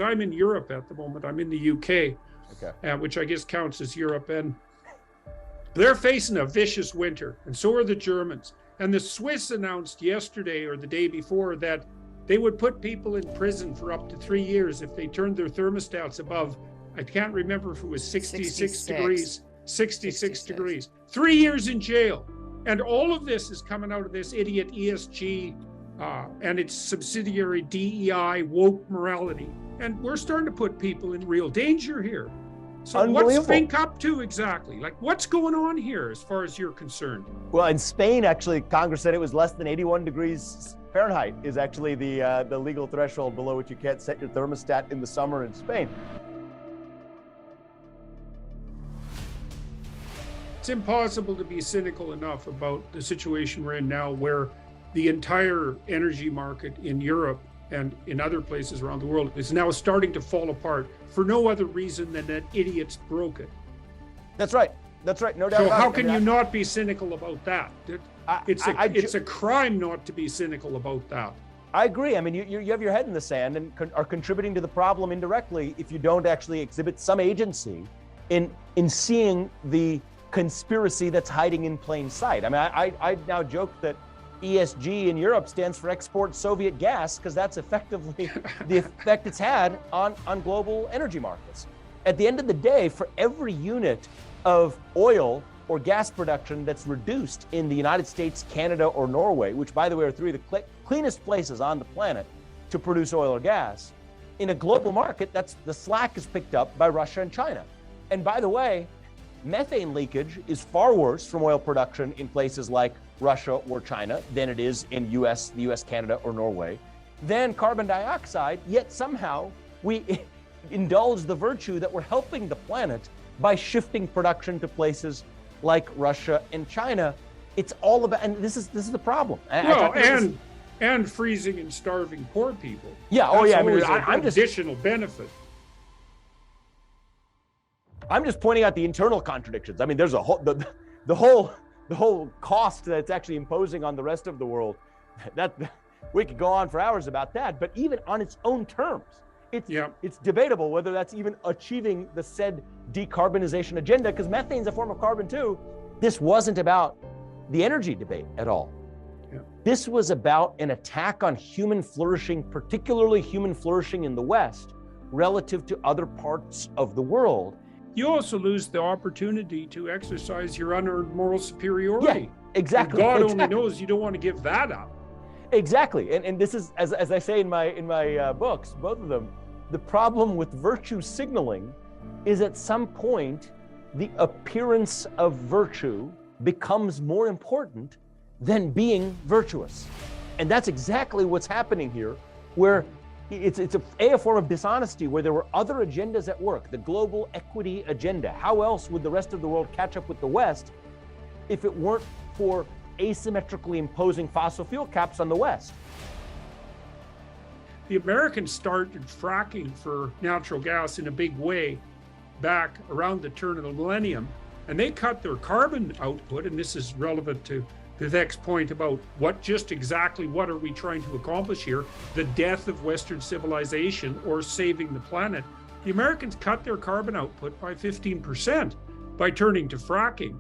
I'm in Europe at the moment. I'm in the UK, Okay. which I guess counts as Europe. And they're facing a vicious winter, and so are the Germans. And the Swiss announced yesterday or the day before that they would put people in prison for up to 3 years if they turned their thermostats above, I can't remember if it was 66 degrees, 66 degrees. 3 years in jail. And all of this is coming out of this idiot ESG and its subsidiary DEI, woke morality. And we're starting to put people in real danger here. So what's Fink up to exactly? Like, what's going on here as far as you're concerned? Well, in Spain, actually, Congress said it was less than 81 degrees Fahrenheit is actually the legal threshold below which you can't set your thermostat in the summer in Spain. It's impossible to be cynical enough about the situation we're in now, where the entire energy market in Europe and in other places around the world is now starting to fall apart for no other reason than that idiots broke it. That's right. That's right. No doubt about it. So how can you not be cynical about that? It's a crime not to be cynical about that. I agree. I mean, you have your head in the sand and are contributing to the problem indirectly if you don't actually exhibit some agency in seeing the conspiracy that's hiding in plain sight. I mean, I now joke that ESG in Europe stands for export Soviet gas, because that's effectively the effect it's had on global energy markets. At the end of the day, for every unit of oil or gas production that's reduced in the United States, Canada, or Norway, which, by the way, are three of the cleanest places on the planet to produce oil or gas, in a global market, the slack is picked up by Russia and China. And by the way, methane leakage is far worse from oil production in places like Russia or China than it is in the US, Canada, or Norway, than carbon dioxide, yet somehow we indulge the virtue that we're helping the planet by shifting production to places like Russia and China. It's all about, and this is the problem. Well, and freezing and starving poor people. Yeah, That's I mean, I'm just additional benefit. I'm just pointing out the internal contradictions. I mean, there's the whole cost that it's actually imposing on the rest of the world. That we could go on for hours about that, but even on its own terms, it's debatable whether that's even achieving the said decarbonization agenda, because methane's a form of carbon too. This wasn't about the energy debate at all. Yeah. This was about an attack on human flourishing, particularly human flourishing in the West, relative to other parts of the world. You also lose the opportunity to exercise your unearned moral superiority. Yeah, exactly. And God only knows you don't want to give that up. Exactly. And this is, as I say in my books, both of them, the problem with virtue signaling is at some point, the appearance of virtue becomes more important than being virtuous. And that's exactly what's happening here, where it's a form of dishonesty, where there were other agendas at work, the global equity agenda. How else would the rest of the world catch up with the West if it weren't for asymmetrically imposing fossil fuel caps on the West? The Americans started fracking for natural gas in a big way back around the turn of the millennium, and they cut their carbon output, and this is relevant to Vivek's point about what are we trying to accomplish here, the death of Western civilization or saving the planet. The Americans cut their carbon output by 15% by turning to fracking.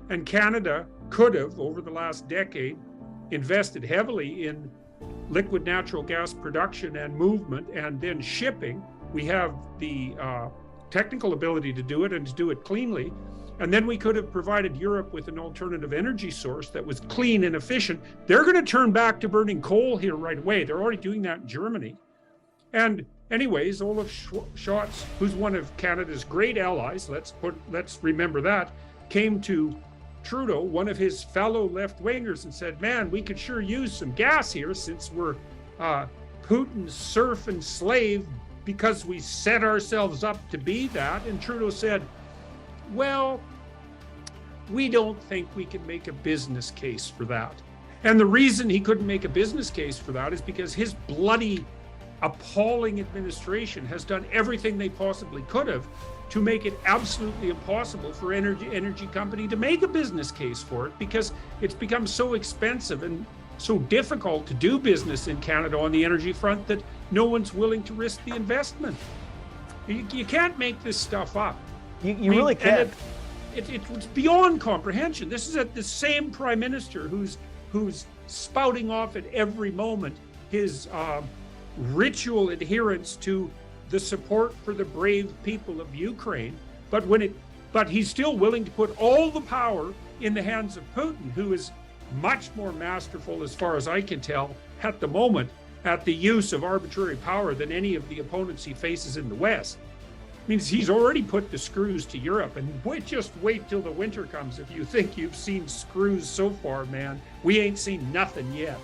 And Canada could have, over the last decade, invested heavily in liquid natural gas production and movement and then shipping. We have the technical ability to do it and to do it cleanly. And then we could have provided Europe with an alternative energy source that was clean and efficient. They're going to turn back to burning coal here right away. They're already doing that in Germany. And anyways, Olaf Scholz, who's one of Canada's great allies, let's remember that, came to Trudeau, one of his fellow left-wingers, and said, man, we could sure use some gas here since we're Putin's serf and slave because we set ourselves up to be that. And Trudeau said, well, we don't think we can make a business case for that. And the reason he couldn't make a business case for that is because his bloody, appalling administration has done everything they possibly could have to make it absolutely impossible for energy company to make a business case for it, because it's become so expensive and so difficult to do business in Canada on the energy front that no one's willing to risk the investment. You can't make this stuff up. You really can't. It's beyond comprehension. This is the same prime minister who's spouting off at every moment his ritual adherence to the support for the brave people of Ukraine, but he's still willing to put all the power in the hands of Putin, who is much more masterful, as far as I can tell, at the moment, at the use of arbitrary power than any of the opponents he faces in the West. Means he's already put the screws to Europe, and just wait till the winter comes. If you think you've seen screws so far, man, we ain't seen nothing yet.